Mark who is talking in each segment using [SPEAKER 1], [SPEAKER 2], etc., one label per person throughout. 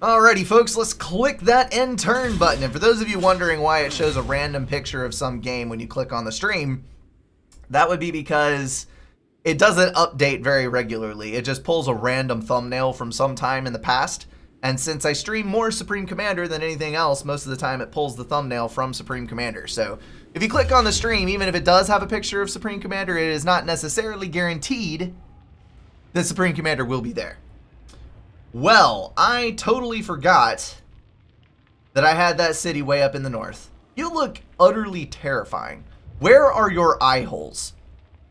[SPEAKER 1] Alrighty folks, let's click that end turn button. And for those of you wondering why it shows a random picture of some game when you click on the stream, that would be because it doesn't update very regularly. It just pulls a random thumbnail from some time in the past. And since I stream more Supreme Commander than anything else, most of the time it pulls the thumbnail from Supreme Commander. So if you click on the stream, even if it does have a picture of Supreme Commander, it is not necessarily guaranteed that Supreme Commander will be there. Well, I totally forgot that I had that city way up in the north. You look utterly terrifying. Where are your eye holes?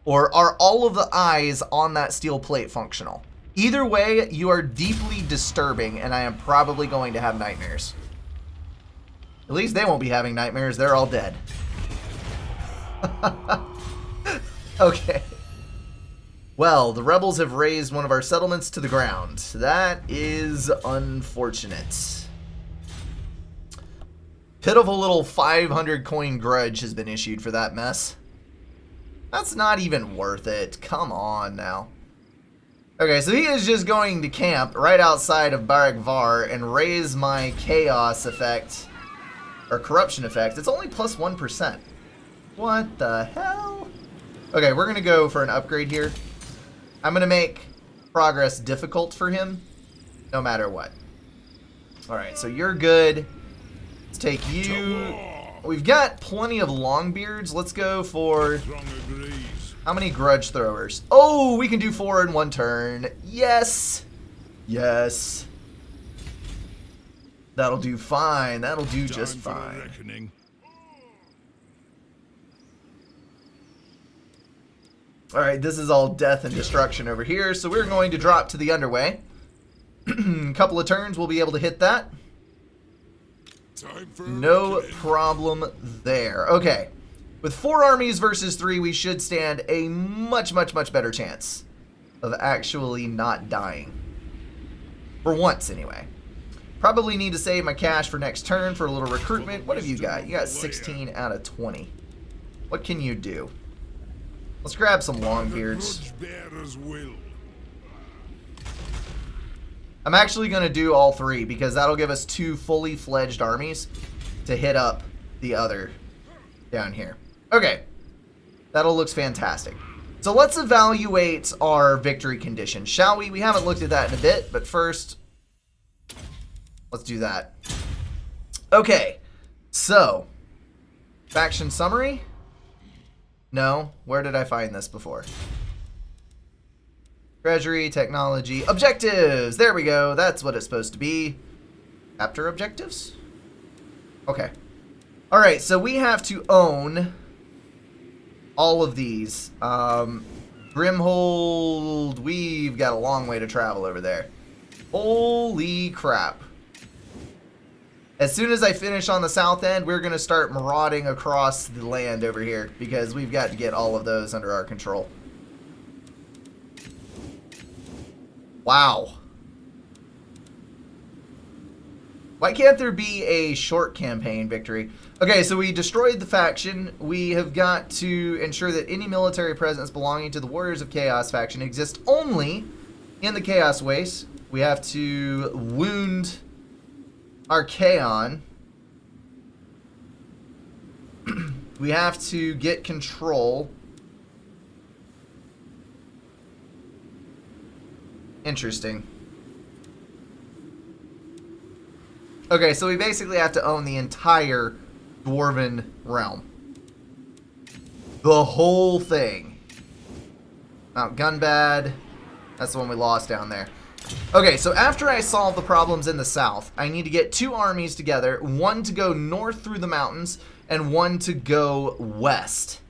[SPEAKER 1] Or are all of the eyes on that steel plate functional? Either way, you are deeply disturbing, and I am probably going to have nightmares. At least they won't be having nightmares. They're all dead. Okay. Well, the rebels have razed one of our settlements to the ground. That is unfortunate. Pitiful little 500 coin grudge has been issued for that mess. That's not even worth it. Come on now. Okay, so he is just going to camp right outside of Barak and raise my chaos effect, or corruption effect. It's only plus 1%. What the hell? Okay, we're going to go for an upgrade here. I'm going to make progress difficult for him, no matter what. Alright, so you're good. Let's take you. We've got plenty of longbeards. Let's go for... How many grudge throwers? Oh, we can do 4 in one turn. Yes. Yes. That'll do fine. That'll do just fine. Alright, this is all death and destruction over here, so we're going to drop to the underway. A couple of turns, we'll be able to hit that. No problem there. Okay. With 4 armies versus 3, we should stand a much better chance of actually not dying. For once, anyway. Probably need to save my cash for next turn for a little recruitment. What have you got? You got 16 out of 20. What can you do? Let's grab some longbeards. I'm actually going to do all 3 because that'll give us 2 fully fledged armies to hit up the other down here. Okay, that all looks fantastic. So let's evaluate our victory condition, shall we? We haven't looked at that in a bit, but first, let's do that. Okay, so, faction summary? No, where did I find this before? Treasury, technology, objectives! There we go, that's what it's supposed to be. Chapter objectives? Okay. Alright, so we have to own all of these. Grimhold, we've got a long way to travel over there. Holy crap. As soon as I finish on the south end, we're going to start marauding across the land over here because we've got to get all of those under our control. Wow. Why can't there be a short campaign victory? Okay, so we destroyed the faction. We have got to ensure that any military presence belonging to the Warriors of Chaos faction exists only in the Chaos Waste. We have to wound Archaon. We have to get control. Interesting. Okay, so we basically have to own the entire Dwarven realm. The whole thing. Mount Gunbad. That's the one we lost down there. Okay, so after I solve the problems in the south, I need to get 2 armies together. One to go north through the mountains, and one to go west.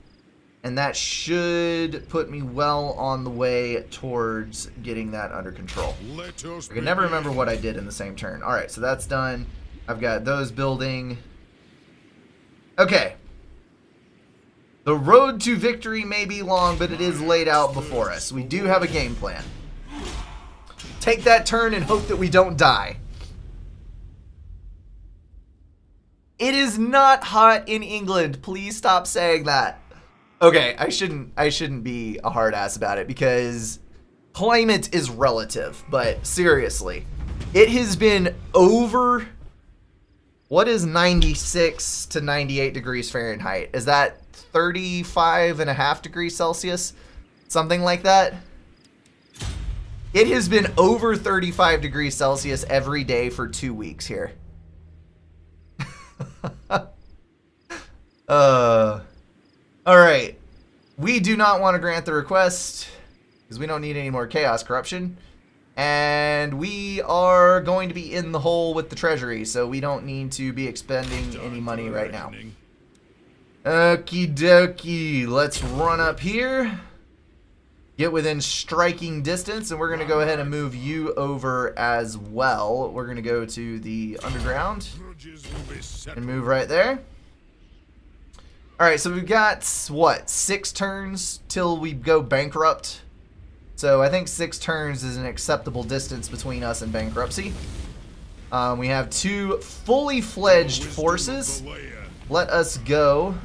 [SPEAKER 1] And that should put me well on the way towards getting that under control. I can never remember what I did in the same turn. Alright, so that's done. I've got those building. Okay. The road to victory may be long, but it is laid out before us. We do have a game plan. Take that turn and hope that we don't die. It is not hot in England. Please stop saying that. Okay, I shouldn't be a hard ass about it because climate is relative, but seriously, It has been over, what is 96 to 98 degrees Fahrenheit? Is that 35.5 degrees Celsius? Something like that? It has been over 35 degrees Celsius every day for 2 weeks here. Alright. We do not want to grant the request because we don't need any more chaos corruption. And we are going to be in the hole with the treasury, so we don't need to be expending any money right now. Okie dokie. Let's run up here. Get within striking distance, and we're going to go ahead and move you over as well. We're going to go to the underground and move right there. Alright, so we've got, what, 6 turns till we go bankrupt? So I think 6 turns is an acceptable distance between us and bankruptcy. We have 2 fully fledged forces. Let us go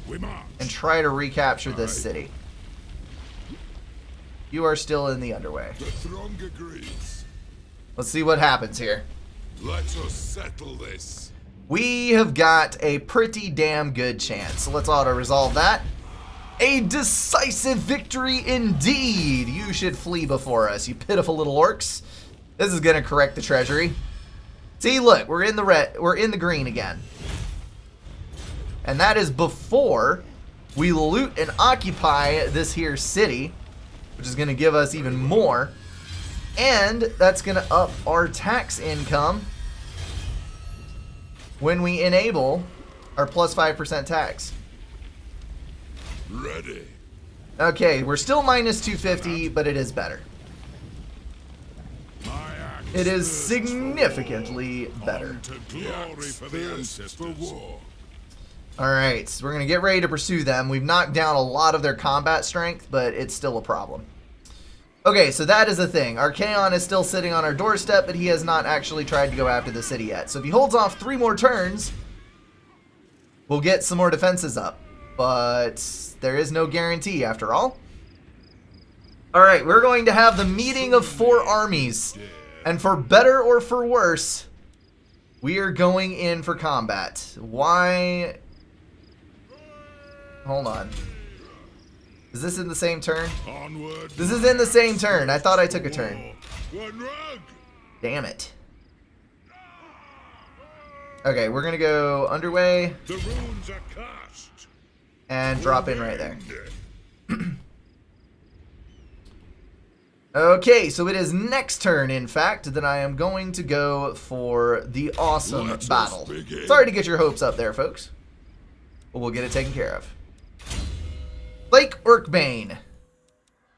[SPEAKER 1] and try to recapture this city. You are still in the underway. Let's see what happens here.
[SPEAKER 2] Let us settle this.
[SPEAKER 1] We have got a pretty damn good chance. So let's auto-resolve that. A decisive victory indeed. You should flee before us, you pitiful little orcs. This is gonna correct the treasury. See, look, we're in the red, we're in the green again. And that is before we loot and occupy this here city, which is gonna give us even more. And that's gonna up our tax income when we enable our plus 5% tax.
[SPEAKER 2] Ready.
[SPEAKER 1] Okay, we're still minus 250, but it is better. It is significantly better. Alright, so we're going to get ready to pursue them. We've knocked down a lot of their combat strength, but it's still a problem. Okay, so that is the thing. Archaon is still sitting on our doorstep, but he has not actually tried to go after the city yet. So if he holds off 3 more turns, we'll get some more defenses up. But there is no guarantee after all. Alright, we're going to have the meeting of 4 armies. And for better or for worse, we are going in for combat. Why? Hold on. Is this in the same turn?
[SPEAKER 2] Onward.
[SPEAKER 1] This is in the same turn. I thought I took a turn. Damn it. Okay, we're gonna go underway.
[SPEAKER 2] The runes are cast.
[SPEAKER 1] And drop in right there. Okay, so it is next turn, in fact, that I am going to go for the awesome battle. Sorry to get your hopes up there, folks. But we'll get it taken care of. Lake Urkbane.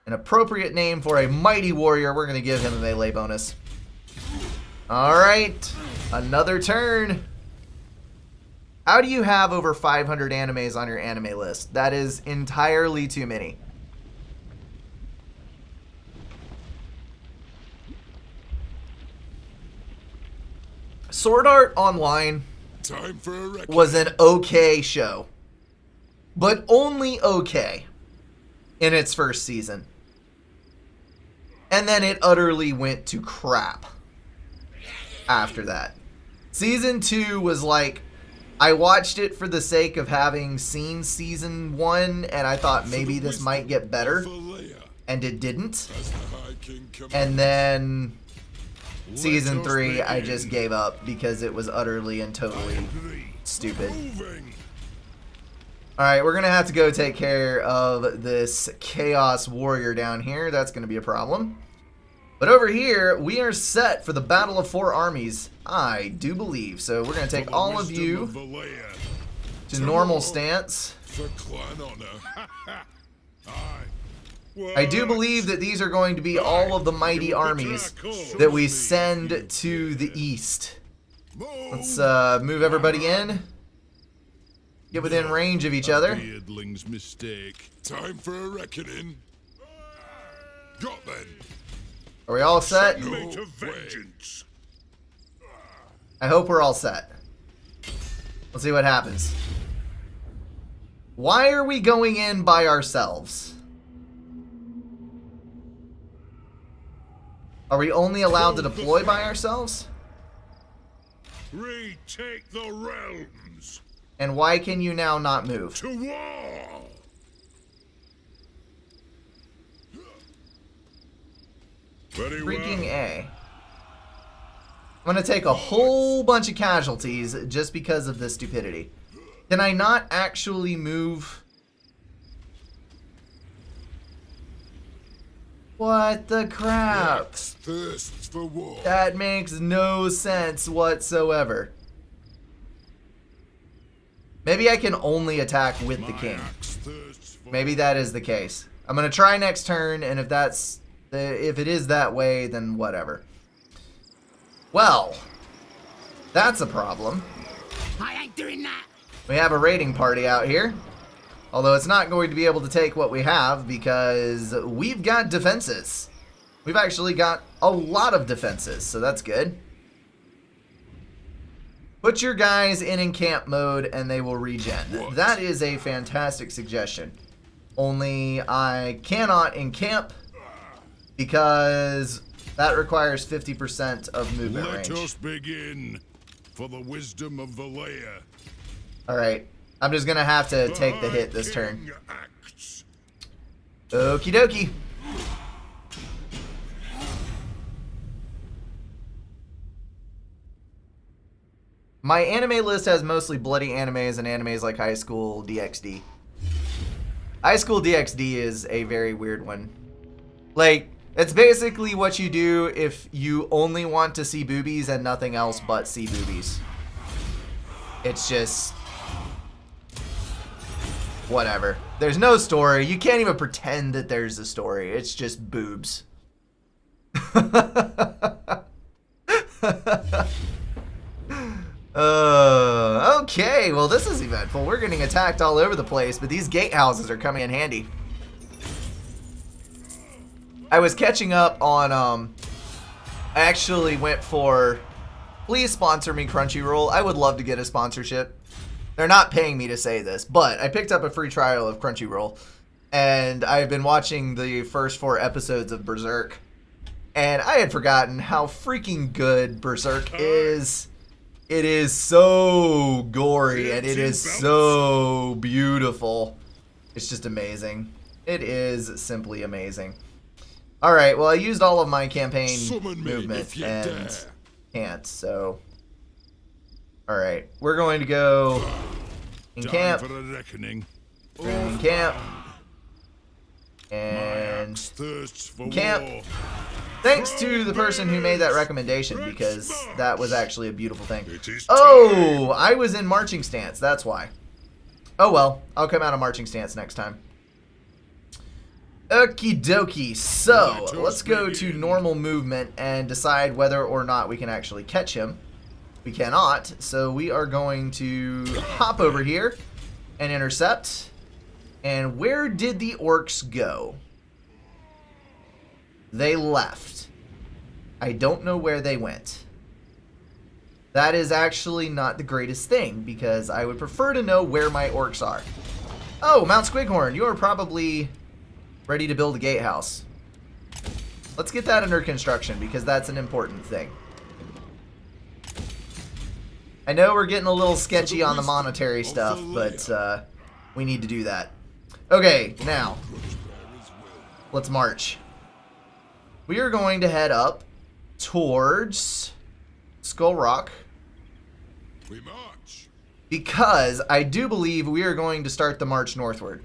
[SPEAKER 1] An appropriate name for a mighty warrior. We're going to give him a melee bonus. Alright, another turn. How do you have over 500 animes on your anime list? That is entirely too many. Sword Art Online was an okay show, but only okay in its first season. And then it utterly went to crap after that. Season 2 was like, I watched it for the sake of having seen season 1, and I thought maybe this might get better, and it didn't. And then season 3, I just gave up because it was utterly and totally stupid. Alright, we're going to have to go take care of this Chaos Warrior down here. That's going to be a problem. But over here, we are set for the Battle of 4 Armies, I do believe. So we're going to take all of you to normal stance. I do believe that these are going to be all of the mighty armies that we send to the east. Let's move everybody in. Get within range of each other.
[SPEAKER 2] Time for a reckoning. Got then.
[SPEAKER 1] Are we all set?
[SPEAKER 2] No
[SPEAKER 1] I hope we're all set. Let's see what happens. Why are we going in by ourselves? Are we only allowed to deploy by ourselves?
[SPEAKER 2] Retake the realms.
[SPEAKER 1] And why can you now not move?
[SPEAKER 2] To war. Very
[SPEAKER 1] Freaking
[SPEAKER 2] well.
[SPEAKER 1] A. I'm gonna take a whole bunch of casualties just because of this stupidity. Can I not actually move? What the crap?
[SPEAKER 2] Thirsts for war.
[SPEAKER 1] That makes no sense whatsoever. Maybe I can only attack with the king. Maybe that is the case. I'm gonna try next turn, and if it is that way, then whatever. Well, that's a problem.
[SPEAKER 3] I ain't doing that.
[SPEAKER 1] We have a raiding party out here. Although it's not going to be able to take what we have because we've got defenses. We've actually got a lot of defenses, so that's good. Put your guys in encamp mode and they will regen.
[SPEAKER 2] What?
[SPEAKER 1] That is a fantastic suggestion. Only I cannot encamp because that requires 50% of movement
[SPEAKER 2] Let
[SPEAKER 1] range.
[SPEAKER 2] us begin for the wisdom of the layer.
[SPEAKER 1] Alright, I'm just gonna have to take the hit this turn.
[SPEAKER 2] King acts.
[SPEAKER 1] Okie dokie. My anime list has mostly bloody animes and animes like High School DxD. High School DxD is a very weird one. Like, it's basically what you do if you only want to see boobies and nothing else but see boobies. It's just... whatever. There's no story. You can't even pretend that there's a story. It's just boobs. Okay, well this is eventful. We're getting attacked all over the place, but these gatehouses are coming in handy. I was catching up on, I actually went for, please sponsor me Crunchyroll. I would love to get a sponsorship. They're not paying me to say this, but I picked up a free trial of Crunchyroll, and I've been watching the first 4 episodes of Berserk, and I had forgotten how freaking good Berserk is. It is so gory, and it is so beautiful. It's just amazing. It is simply amazing. Alright, well I used all of my campaign movement and can't, so... Alright, we're going to go in camp,
[SPEAKER 2] Time for a reckoning.
[SPEAKER 1] in camp, and
[SPEAKER 2] Thirsts for
[SPEAKER 1] camp.
[SPEAKER 2] war.
[SPEAKER 1] Thanks to the person who made that recommendation, because that was actually a beautiful thing.
[SPEAKER 2] It is
[SPEAKER 1] Oh, I was in marching stance, that's why. Oh well, I'll come out of marching stance next time. Okie dokie, so let's go to normal movement and decide whether or not we can actually catch him. We cannot, so we are going to hop over here and intercept. And where did the orcs go? They left. I don't know where they went. That is actually not the greatest thing, because I would prefer to know where my orcs are. Oh, Mount Squighorn, you are probably ready to build a gatehouse. Let's get that under construction, because that's an important thing. I know we're getting a little sketchy on the monetary stuff, but we need to do that. Okay, now, let's march. We are going to head up towards Skull Rock,
[SPEAKER 2] We march.
[SPEAKER 1] because I do believe we are going to start the march northward.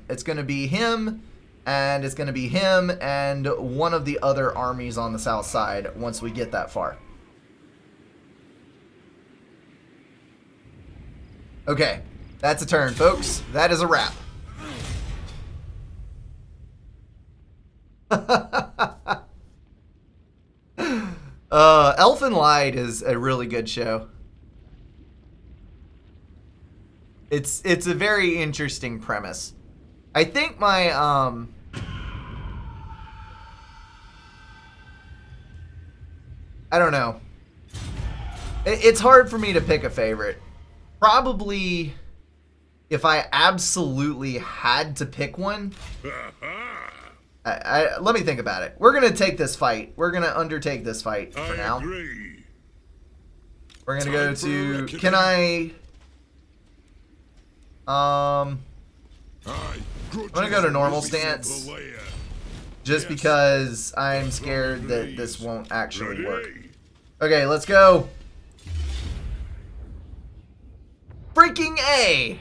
[SPEAKER 1] It's going to be him, and it's going to be him, and one of the other armies on the south side once we get that far. Okay, that's a turn, folks. That is a wrap. Elfen Lied is a really good show. It's a very interesting premise. I think my I don't know. It's hard for me to pick a favorite. Probably, if I absolutely had to pick one, Let me think about it. We're gonna take this fight. We're gonna undertake this fight for now.
[SPEAKER 2] Agree.
[SPEAKER 1] We're gonna go to. Can I? I'm gonna go to normal stance, just because I'm scared that this won't actually work. Okay, let's go. Freaking A!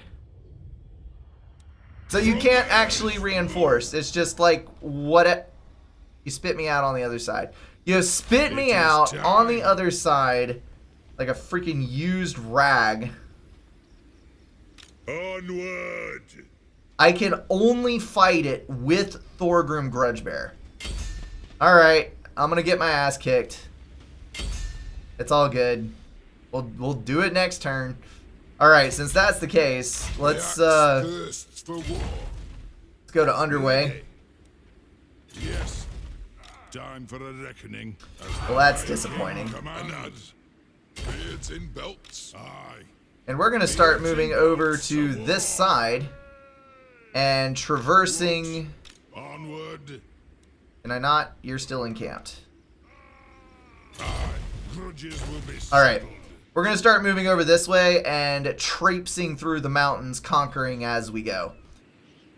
[SPEAKER 1] So you can't actually reinforce. It's just like, what? You spit me out on the other side. You spit me out on the other side like a freaking used rag.
[SPEAKER 2] Onward!
[SPEAKER 1] I can only fight it with Thorgrim Grudgebearer. Alright, I'm gonna get my ass kicked. It's all good. We'll do it next turn. Alright, since that's the case, let's go to underway.
[SPEAKER 2] Yes. Time for a reckoning.
[SPEAKER 1] Well, that's disappointing.
[SPEAKER 2] Commanders. Beards in belts. Aye.
[SPEAKER 1] And we're gonna start moving over to this side and traversing.
[SPEAKER 2] Onward.
[SPEAKER 1] Can I not? You're still encamped.
[SPEAKER 2] Aye. Grudges will be
[SPEAKER 1] Alright.
[SPEAKER 2] settled.
[SPEAKER 1] We're going to start moving over this way and traipsing through the mountains, conquering as we go.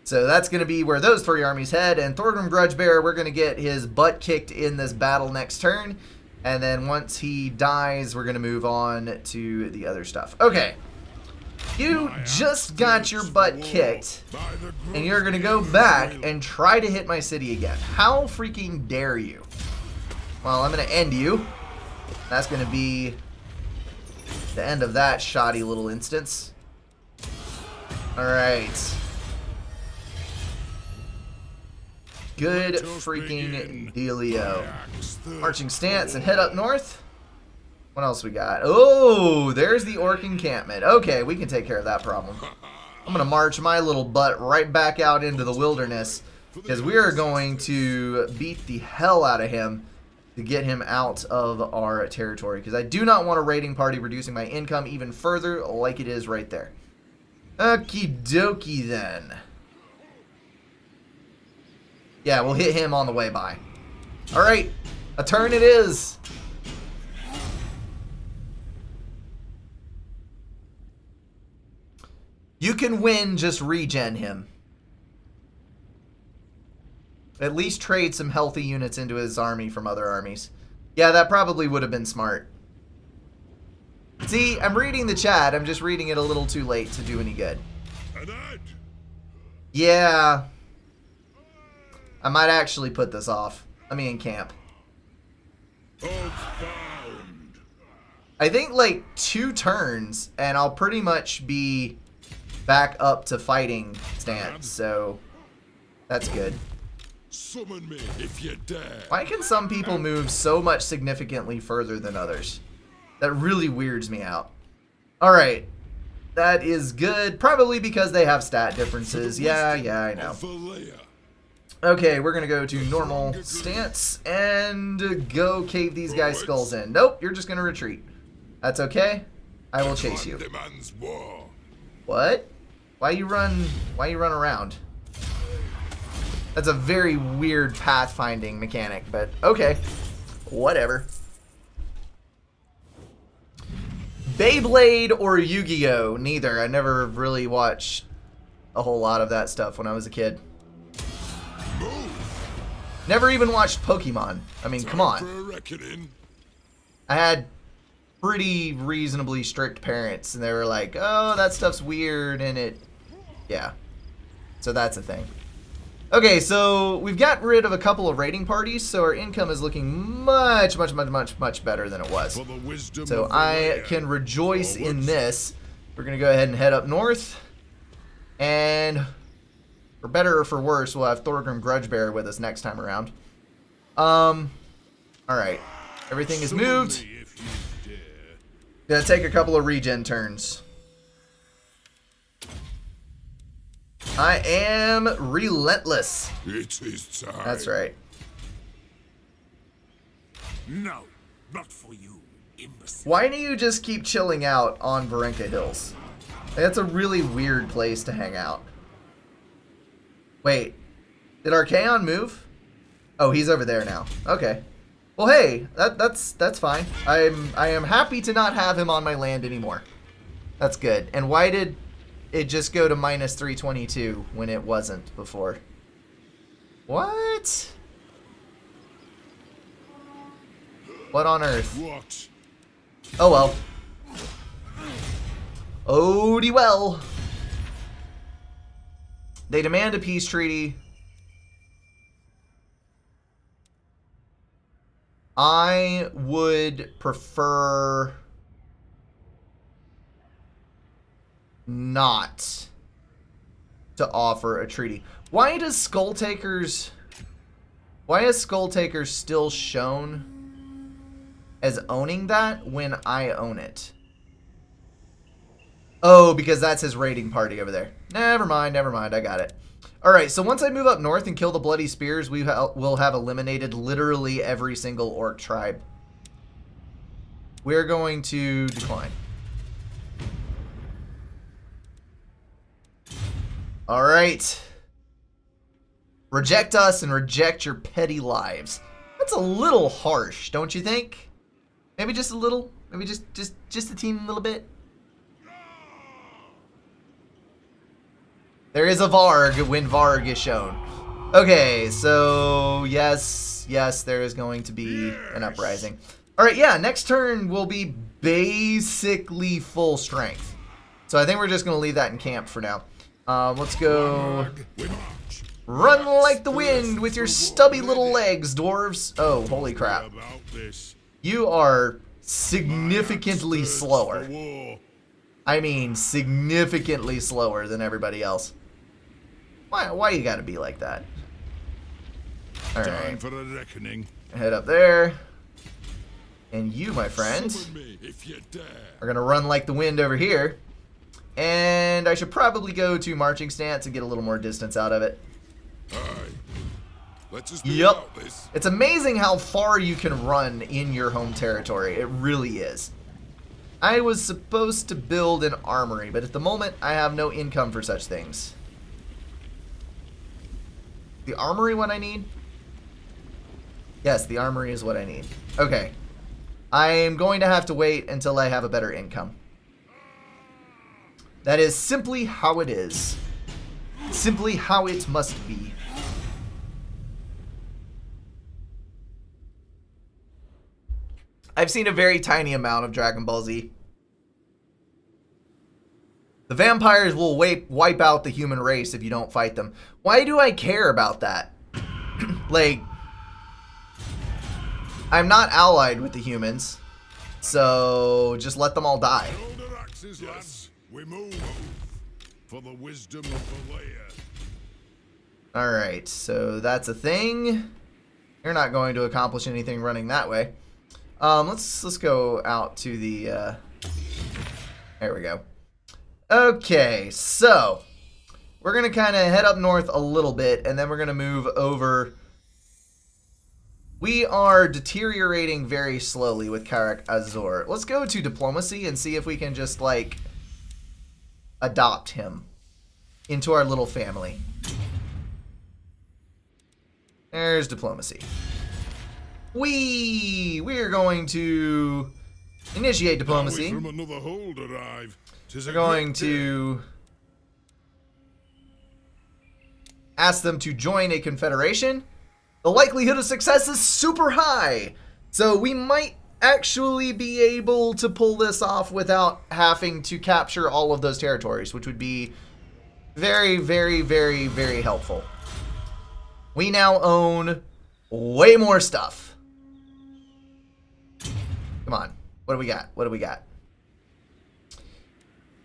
[SPEAKER 1] So that's going to be where those three armies head. And Thorgrim Grudgebearer, we're going to get his butt kicked in this battle next turn. And then once he dies, we're going to move on to the other stuff. Okay. You just got your butt kicked. And you're going to go back and try to hit my city again. How freaking dare you? Well, I'm going to end you. That's going to be the end of that shoddy little instance. Alright. Good freaking dealio. Marching stance and head up north. What else we got? Oh, there's the orc encampment. Okay, we can take care of that problem. I'm going to march my little butt right back out into the wilderness, because we are going to beat the hell out of him to get him out of our territory, because I do not want a raiding party reducing my income even further like it is right there. Okie dokie then. Yeah, we'll hit him on the way by. Alright, a turn it is. You can win, just regen him. At least trade some healthy units into his army from other armies. Yeah, that probably would have been smart. See, I'm reading the chat. I'm just reading it a little too late to do any good. Yeah. I might actually put this off. Let me encamp. I think like 2 turns and I'll pretty much be back up to fighting stance. So that's good.
[SPEAKER 2] Summon me if you dare.
[SPEAKER 1] Why can some people move so much significantly further than others? That really weirds me out. Alright. That is good. Probably because they have stat differences. Yeah, I know. Okay, we're going to go to normal stance and go cave these guys' skulls in. Nope, you're just going to retreat. That's okay. I will chase you. What? Why you run around? That's a very weird pathfinding mechanic, but okay. Whatever. Beyblade or Yu-Gi-Oh? Neither. I never really watched a whole lot of that stuff when I was a kid. Never even watched Pokemon. I mean, come on. I had pretty reasonably strict parents, and they were like, oh, that stuff's weird, and it... Yeah. So that's a thing. Okay, so we've got rid of a couple of raiding parties, so our income is looking much better than it was. So I can rejoice in this. We're going to go ahead and head up north. And for better or for worse, we'll have Thorgrim Grudgebearer with us next time around. Alright. Everything is moved. Gonna take a couple of regen turns. I am relentless.
[SPEAKER 2] It is time.
[SPEAKER 1] That's right.
[SPEAKER 3] No, not for you, imbecile.
[SPEAKER 1] Why do you just keep chilling out on BRNK Hills? That's a really weird place to hang out. Wait, did Archaon move? Oh, he's over there now. Okay. Well, hey, that's fine. I am happy to not have him on my land anymore. That's good. And why did it just go to minus 322 when it wasn't before? What? What on earth?
[SPEAKER 2] What?
[SPEAKER 1] Oh well. Oh well. They demand a peace treaty. I would prefer not to offer a treaty. Why is Skull Takers still shown as owning that when I own it? Oh, because that's his raiding party over there. Never mind, I got it. Alright, so once I move up north and kill the Bloody Spears, we'll have eliminated literally every single orc tribe. We're going to decline. Alright. Reject us and reject your petty lives. That's a little harsh, don't you think? Maybe just a little? Maybe just a teeny little bit? There is a Varg when Varg is shown. Okay, so yes, there is going to be an uprising. Alright, yeah, next turn will be basically full strength. So I think we're just going to leave that in camp for now. Let's go run like the wind with your stubby little legs, dwarves. Oh, holy crap. You are significantly slower. I mean, significantly slower than everybody else. Why you gotta be like that? Alright. Head up there. And you, my friend, are gonna run like the wind over here. And I should probably go to marching stance and get a little more distance out of it. Yep. It's amazing how far you can run in your home territory. It really is. I was supposed to build an armory, but at the moment I have no income for such things. The armory what I need? Yes, the armory is what I need. Okay. I am going to have to wait until I have a better income. That is simply how it is. Simply how it must be. I've seen a very tiny amount of Dragon Ball Z. The vampires will wipe out the human race if you don't fight them. Why do I care about that? Like, I'm not allied with the humans, so just let them all die.
[SPEAKER 2] Yes, we move for the wisdom of the layer.
[SPEAKER 1] Alright, so that's a thing. You're not going to accomplish anything running that way. Let's go out to the there we go. Okay, so we're gonna kind of head up north a little bit, and then we're gonna move over. We are deteriorating very slowly with Karak Azor. Let's go to diplomacy and see if we can just like adopt him into our little family. There's diplomacy. We're going to initiate diplomacy.
[SPEAKER 2] From another hold arrive.
[SPEAKER 1] We're going to ask them to join a confederation. The likelihood of success is super high, so we might actually be able to pull this off without having to capture all of those territories, which would be very, very, very, very helpful. We now own way more stuff. Come on. What do we got? What do we got?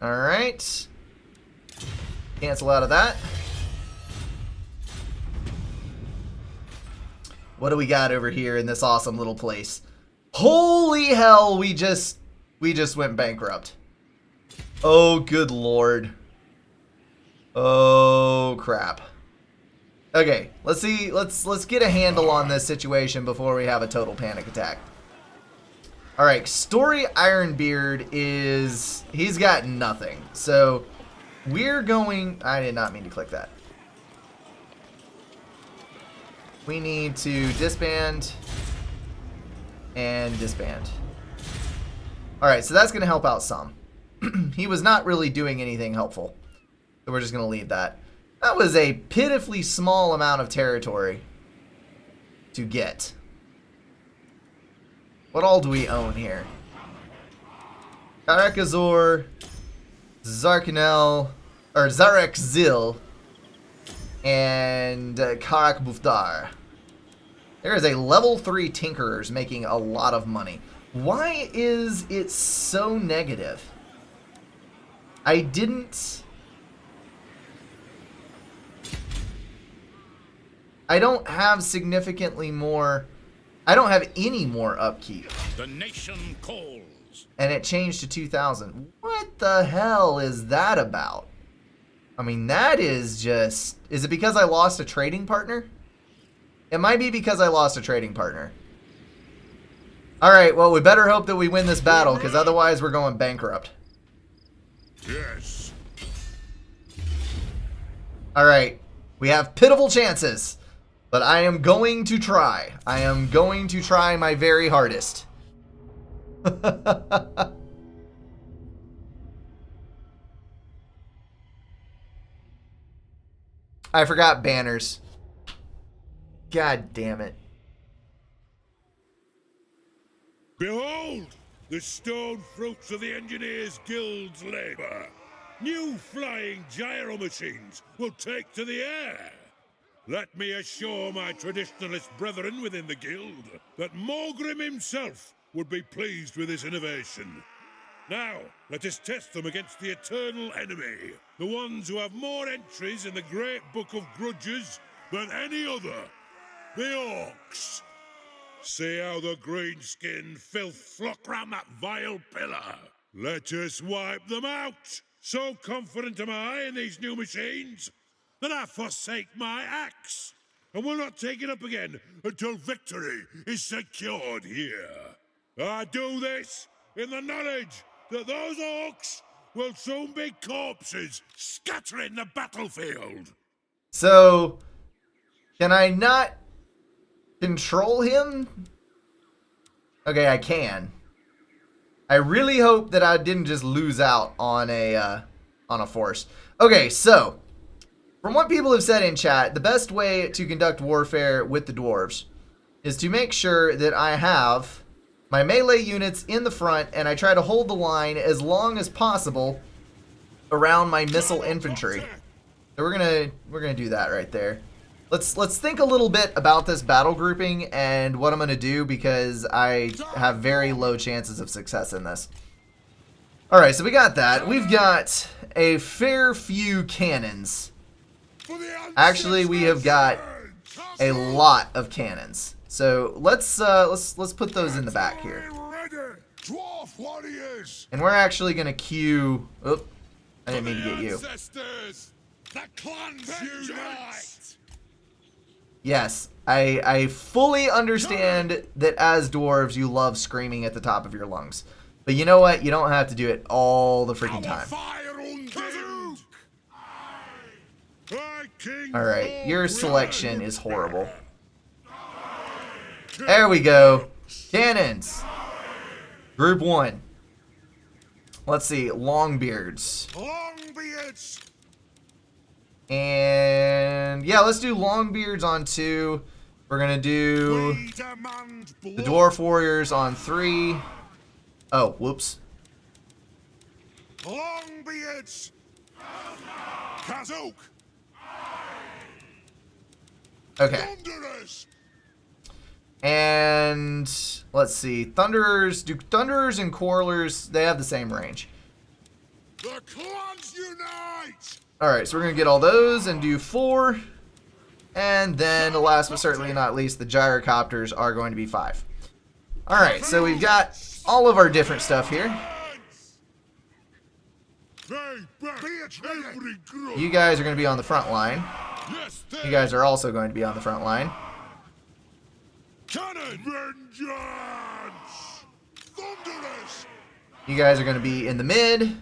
[SPEAKER 1] Alright. Cancel out of that. What do we got over here in this awesome little place? Holy hell, we just went bankrupt. Oh, good lord. Oh, crap. Okay, let's see. Let's get a handle on this situation before we have a total panic attack. All right, Story Ironbeard he's got nothing. So we're going, I did not mean to click that. we need to disband and disband. Alright, so that's going to help out some. He was not really doing anything helpful. So we're just going to leave that. That was a pitifully small amount of territory to get. What all do we own here? Karakazor, Zarkanel, or Zarek Zil, and Karak Bufdar. There is a level 3 Tinkerers making a lot of money. Why is it so negative? I don't have significantly more. I don't have any more upkeep.
[SPEAKER 3] The nation calls.
[SPEAKER 1] And it changed to 2,000. What the hell is that about? I mean, that is just... Is it because I lost a trading partner? It might be because I lost a trading partner. Alright, well, we better hope that we win this battle, because otherwise we're going bankrupt.
[SPEAKER 2] Yes.
[SPEAKER 1] Alright, we have pitiful chances. But I am going to try. I am going to try my very hardest. I forgot banners. God damn it.
[SPEAKER 2] Behold, the stone fruits of the Engineers Guild's labor. New flying gyro machines will take to the air. Let me assure my traditionalist brethren within the guild that Morgrim himself would be pleased with this innovation. Now, let us test them against the eternal enemy, the ones who have more entries in the great book of grudges than any other, the orcs. See how the green-skinned filth flock round that vile pillar. Let us wipe them out. So confident am I in these new machines that I forsake my axe, and will not take it up again until victory is secured here. I do this in the knowledge that those orcs will soon be corpses scattering the battlefield.
[SPEAKER 1] So, can I not control him? Okay, I can. I really hope that I didn't just lose out on a force. Okay, so from what people have said in chat, the best way to conduct warfare with the dwarves is to make sure that I have my melee units in the front and I try to hold the line as long as possible around my missile infantry. So we're gonna do that right there. Let's think a little bit about this battle grouping and what I'm gonna do, because I have very low chances of success in this. Alright, so we got that. We've got a fair few cannons. Actually, we have got a lot of cannons. So let's put those in the back here. And we're actually gonna queue. Oop, I didn't mean to get you. Yes, I fully understand that as dwarves you love screaming at the top of your lungs. But you know what? You don't have to do it all the freaking time. Alright, your selection is horrible. There we go. Cannons. Group 1. Let's see. Longbeards.
[SPEAKER 2] Longbeards.
[SPEAKER 1] And yeah, let's do Longbeards on 2. We're going to do the Dwarf Warriors on 3. Oh, whoops.
[SPEAKER 2] Longbeards. Kazook.
[SPEAKER 1] Okay.
[SPEAKER 2] Thunderers.
[SPEAKER 1] And let's see. Thunderers. Do Thunderers and Quarrelers, they have the same range.
[SPEAKER 2] The clans unite.
[SPEAKER 1] Alright, so we're going to get all those and do 4. And then, last but certainly not least, the Gyrocopters are going to be 5. Alright, so we've got all of our different stuff here. You guys are going to be on the front line. You guys are also going to be on the front line.
[SPEAKER 2] Cannon! Vengeance! Thunderous!
[SPEAKER 1] You guys are going to be in the mid.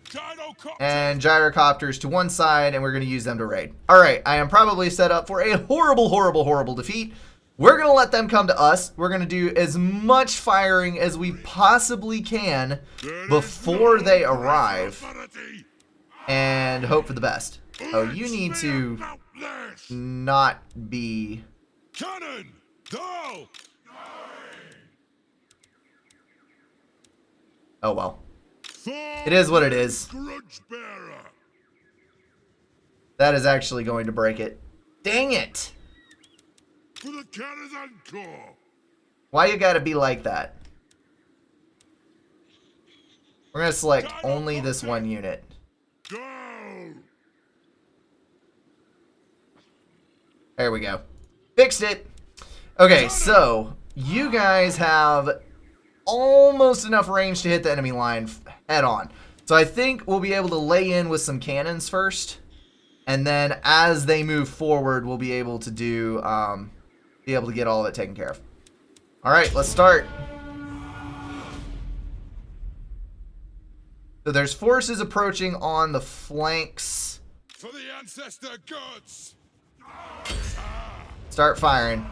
[SPEAKER 2] Dino
[SPEAKER 1] and gyrocopters to one side, and we're going to use them to raid. All right, I am probably set up for a horrible, horrible, horrible defeat. We're going to let them come to us. We're going to do as much firing as we possibly can before they arrive and hope for the best. Oh, you need to not be...
[SPEAKER 2] Cannon! Go!
[SPEAKER 1] Oh, well. It is what it is.
[SPEAKER 2] Grudge bearer.
[SPEAKER 1] That is actually going to break it. Dang it!
[SPEAKER 2] For the cannons encore.
[SPEAKER 1] Why you gotta be like that? We're gonna select only this one unit.
[SPEAKER 2] Go!
[SPEAKER 1] There we go. Fixed it! Okay, so you guys have almost enough range to hit the enemy line head on. So I think we'll be able to lay in with some cannons first, and then as they move forward, we'll be able to do, be able to get all of it taken care of. All right, let's start. So there's forces approaching on the flanks.
[SPEAKER 2] For the ancestor gods.
[SPEAKER 1] Start firing.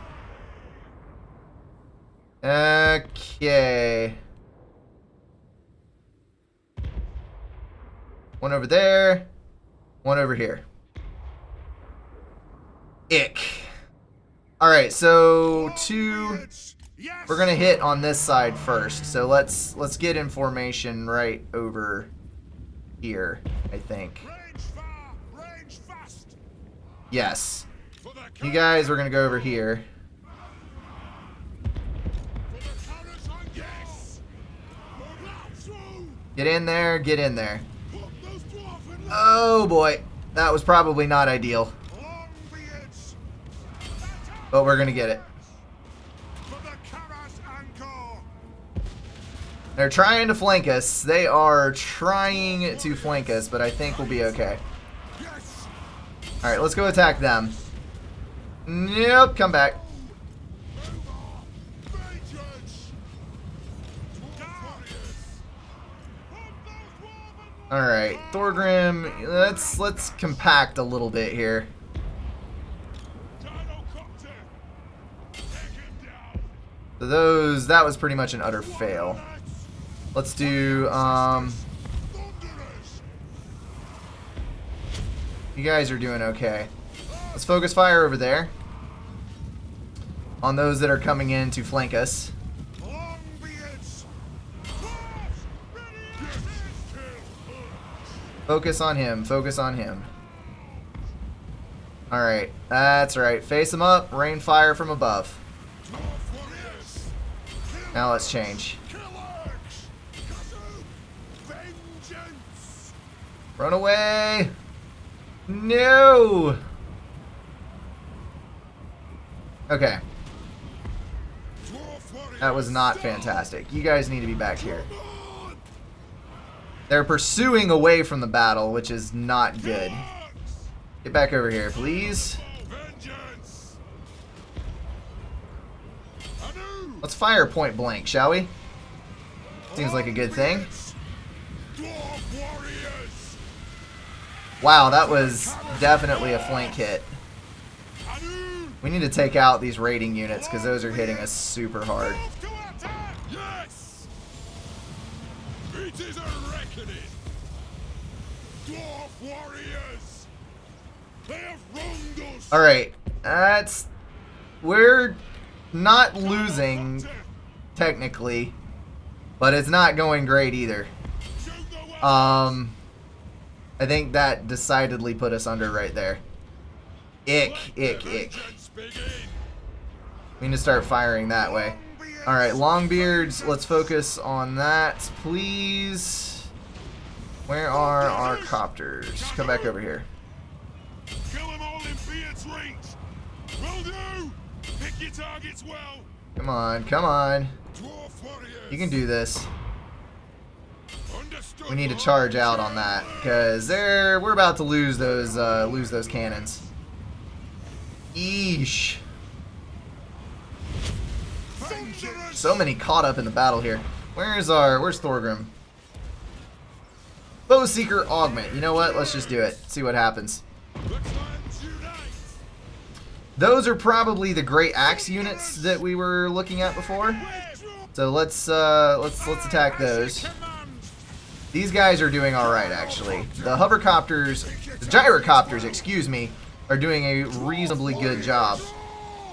[SPEAKER 1] Okay. One over there. One over here. Ick. Alright, so we're gonna hit on this side first. So let's get in formation right over here, I think. Yes. You guys are gonna go over here. Get in there, get in there. Oh boy, that was probably not ideal. But we're gonna get it. They're trying to flank us. They are trying to flank us, but I think we'll be okay. Alright, let's go attack them. Nope, come back. Alright, Thorgrim, let's compact a little bit here. So that was pretty much an utter fail. Let's do, you guys are doing okay. Let's focus fire over there on those that are coming in to flank us. Focus on him, focus on him. Alright, that's right. Face him up, rain fire from above. Now let's change. Run away! No! Okay. That was not fantastic. You guys need to be back here. They're pursuing away from the battle, which is not good. Get back over here, please. Let's fire point blank, shall we? Seems like a good thing. Wow, that was definitely a flank hit. We need to take out these raiding units because those are hitting us super hard.
[SPEAKER 2] Yes! It is a reckoning! Dwarf warriors! They have wronged us!
[SPEAKER 1] Alright, we're not losing, technically, but it's not going great either. I think that decidedly put us under right there. Ick, ick, ick. We need to start firing that way. Alright, Longbeards, let's focus on that, please. Where are our copters? Come back over here.
[SPEAKER 2] Kill them all in Beard's range! Will do! Pick your targets well!
[SPEAKER 1] Come on, come on.
[SPEAKER 2] Dwarf warriors!
[SPEAKER 1] You can do this.
[SPEAKER 2] Understood.
[SPEAKER 1] We need to charge out on that because we're about to lose those cannons. Eesh. So many caught up in the battle here. Where's Thorgrim? Foe Seeker Augment. You know what? Let's just do it. See what happens. Those are probably the Great Axe units that we were looking at before. So let's attack those. These guys are doing all right, actually. The hovercopters, the gyrocopters, excuse me, are doing a reasonably good job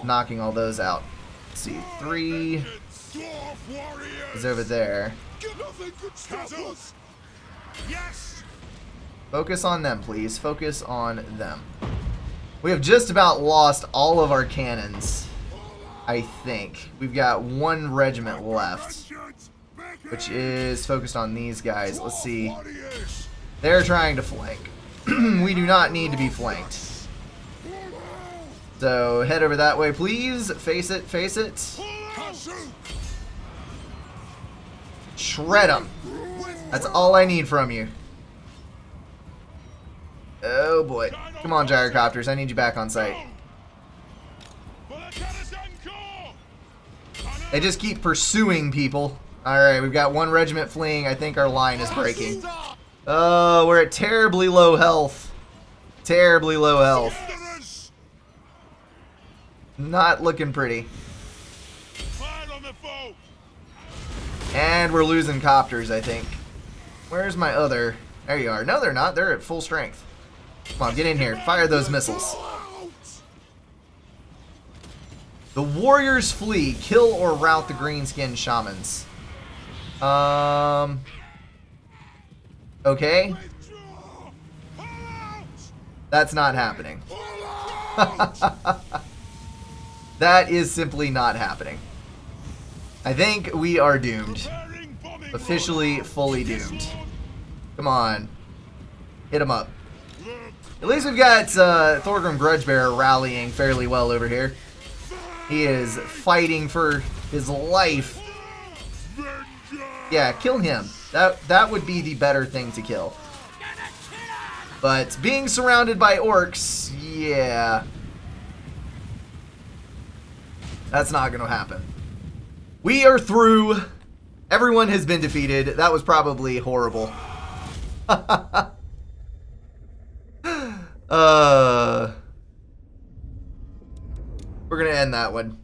[SPEAKER 1] knocking all those out. Let's see, 3 is over there. Focus on them, please. Focus on them. We have just about lost all of our cannons, I think. We've got 1 regiment left, which is focused on these guys. Let's see. They're trying to flank. We do not need to be flanked. So head over that way, please. Face it, face it. Shred them. That's all I need from you. Oh boy. Come on, gyrocopters. I need you back on site. They just keep pursuing people. Alright, we've got 1 regiment fleeing. I think our line is breaking. Oh, we're at terribly low health. Terribly low health. Not looking pretty. And we're losing copters, I think. Where's my other? There you are. No, they're not. They're at full strength. Come on, get in here. Fire those missiles. The warriors flee. Kill or rout the green-skinned shamans. Okay. That's not happening. That is simply not happening. I think we are doomed. Officially, fully doomed. Come on. Hit him up. At least we've got Thorgrim Grudgebearer rallying fairly well over here. He is fighting for his life. Yeah, kill him. That would be the better thing to kill. But being surrounded by orcs, yeah. That's not going to happen. We are through. Everyone has been defeated. That was probably horrible. We're going to end that one.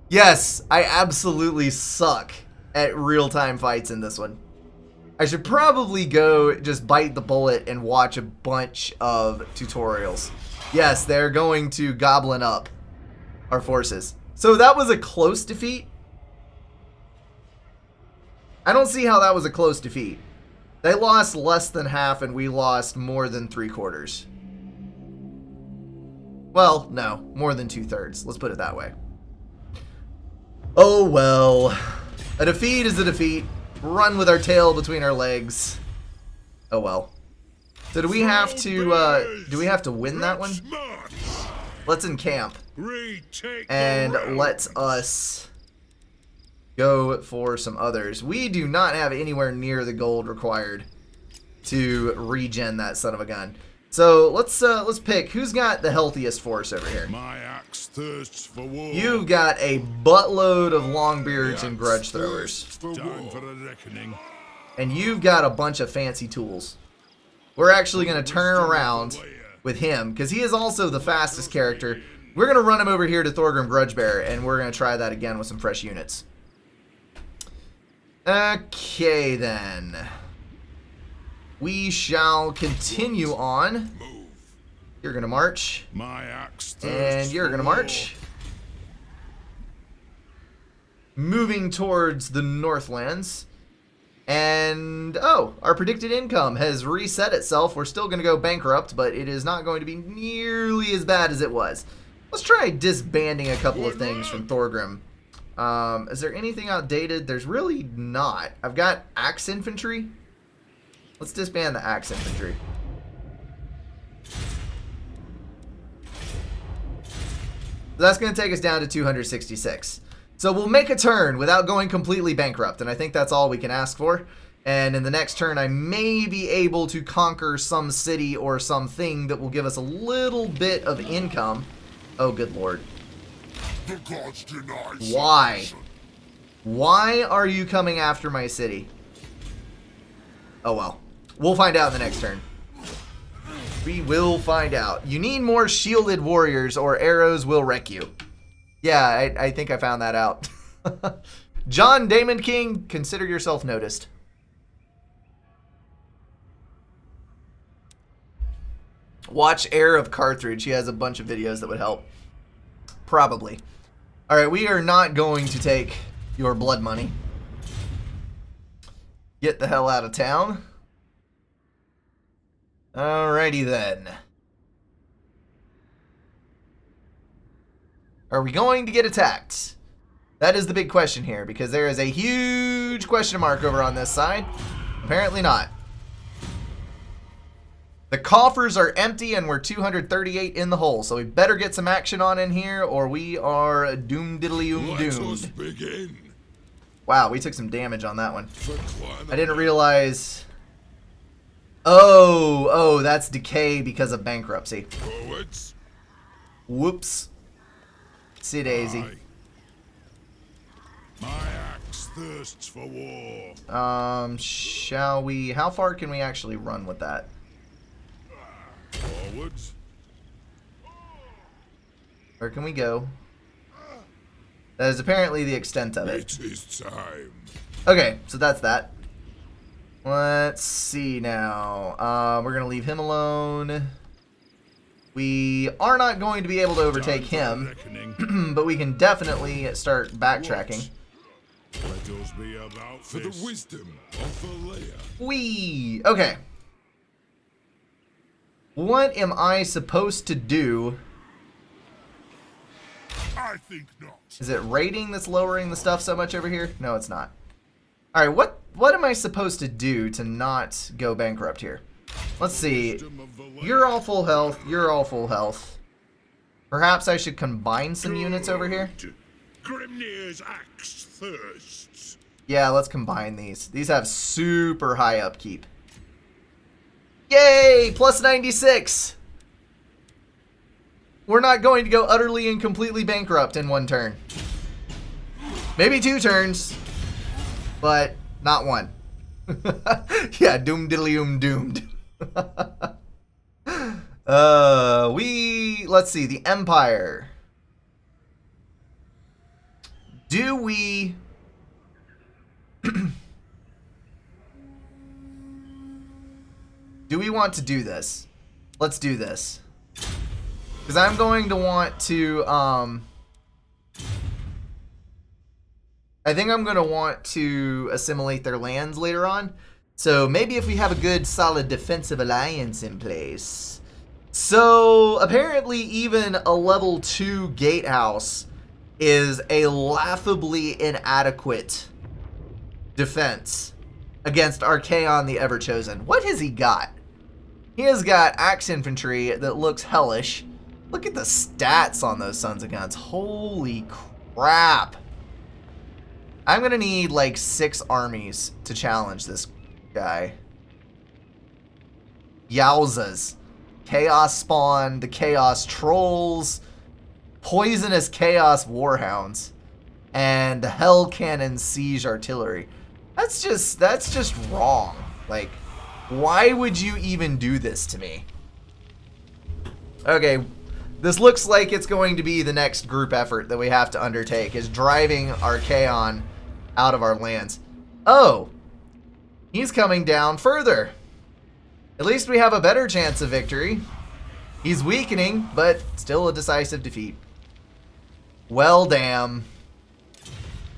[SPEAKER 1] Yes, I absolutely suck at real-time fights in this one. I should probably go just bite the bullet and watch a bunch of tutorials. Yes, they're going to goblin up our forces. So that was a close defeat. I don't see how that was a close defeat. They lost less than half and we lost more than 3/4. Well, no, more than 2/3. Let's put it that way. Oh well. A defeat is a defeat. Run with our tail between our legs. Oh well. So do we have to win that one? Let's encamp. And let us go for some others. We do not have anywhere near the gold required to regen that son of a gun. So let's pick who's got the healthiest force over here.
[SPEAKER 2] My axe thirsts for war.
[SPEAKER 1] You've got a buttload of longbeards and grudge throwers.
[SPEAKER 2] Time for a reckoning.
[SPEAKER 1] And you've got a bunch of fancy tools. We're actually going to turn around with him because he is also the fastest character. We're going to run him over here to Thorgrim Grudgebearer and we're going to try that again with some fresh units. Okay then. We shall continue on. You're going to march.
[SPEAKER 2] My axe
[SPEAKER 1] And you're going to march. Moving towards the Northlands. And, oh, our predicted income has reset itself. We're still going to go bankrupt, but it is not going to be nearly as bad as it was. Let's try disbanding a couple of things from Thorgrim. Is there anything outdated? There's really not. I've got axe infantry. Let's disband the axe infantry. That's going to take us down to 266. So we'll make a turn without going completely bankrupt, and I think that's all we can ask for. And in the next turn, I may be able to conquer some city or something that will give us a little bit of income. Oh, good lord.
[SPEAKER 2] The gods deny.
[SPEAKER 1] Why? Why are you coming after my city? Oh well. We'll find out in the next turn. We will find out. You need more shielded warriors or arrows will wreck you. Yeah, I think I found that out. John Damon King, consider yourself noticed. Watch Heir of Carthage. He has a bunch of videos that would help. Probably. Alright, we are not going to take your blood money. Get the hell out of town. Alrighty then. Are we going to get attacked? That is the big question here, because there is a huge question mark over on this side. Apparently not. The coffers are empty and we're 238 in the hole, so we better get some action on in here or we are doomed.
[SPEAKER 2] Let us begin.
[SPEAKER 1] Wow, we took some damage on that one. I didn't realize... Oh, that's decay because of bankruptcy.
[SPEAKER 2] Forwards.
[SPEAKER 1] Whoops. See daisy.
[SPEAKER 2] My axe thirsts for war.
[SPEAKER 1] Shall we... How far can we actually run with that?
[SPEAKER 2] Forwards.
[SPEAKER 1] Where can we go? That is apparently the extent of it.
[SPEAKER 2] It is time.
[SPEAKER 1] Okay, so that's that. Let's see now. We're going to leave him alone. We are not going to be able to overtake him, but we can definitely start backtracking.
[SPEAKER 2] Let us be about for the wisdom of the layer.
[SPEAKER 1] Whee! Okay. What am I supposed to do?
[SPEAKER 2] I think not.
[SPEAKER 1] Is it rating that's lowering the stuff so much over here? No, it's not. Alright, what am I supposed to do to not go bankrupt here? Let's see. You're all full health. You're all full health. Perhaps I should combine some units over here?
[SPEAKER 2] Grimnir's axe thirsts.
[SPEAKER 1] Yeah, let's combine these. These have super high upkeep. Yay! Plus 96! We're not going to go utterly and completely bankrupt in one turn. Maybe 2 turns, but not one. Yeah, doomed. Let's see, the Empire. Do we... Do we want to do this? Let's do this. Because I'm going to want to, I think I'm going to want to assimilate their lands later on. So maybe if we have a good solid defensive alliance in place. So apparently even a level 2 gatehouse is a laughably inadequate defense against Archaon the Everchosen. What has he got? He has got axe infantry that looks hellish. Look at the stats on those sons of guns. Holy crap. I'm going to need like 6 armies to challenge this guy. Yowzas. Chaos Spawn, the Chaos Trolls, Poisonous Chaos Warhounds, and the Hell Cannon Siege Artillery. That's just wrong. Like, why would you even do this to me? Okay, this looks like it's going to be the next group effort that we have to undertake, is driving Archaon out of our lands. Oh, he's coming down further. At least we have a better chance of victory. He's weakening, but still a decisive defeat. Well, damn.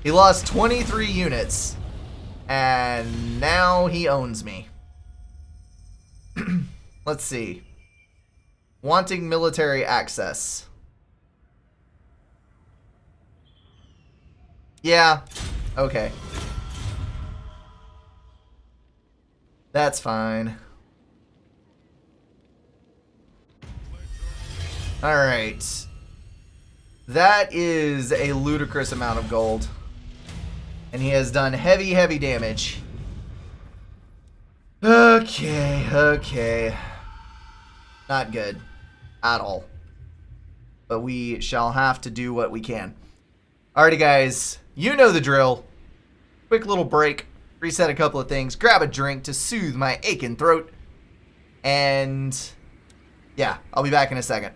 [SPEAKER 1] He lost 23 units, and now he owns me. Let's see. Wanting military access. Yeah, okay. That's fine. Alright. That is a ludicrous amount of gold. And he has done heavy, heavy damage. Okay. Not good. At all. But we shall have to do what we can. Alrighty, guys. You know the drill. Quick little break. reset a couple of things, grab a drink to soothe my aching throat, and yeah, I'll be back in a second.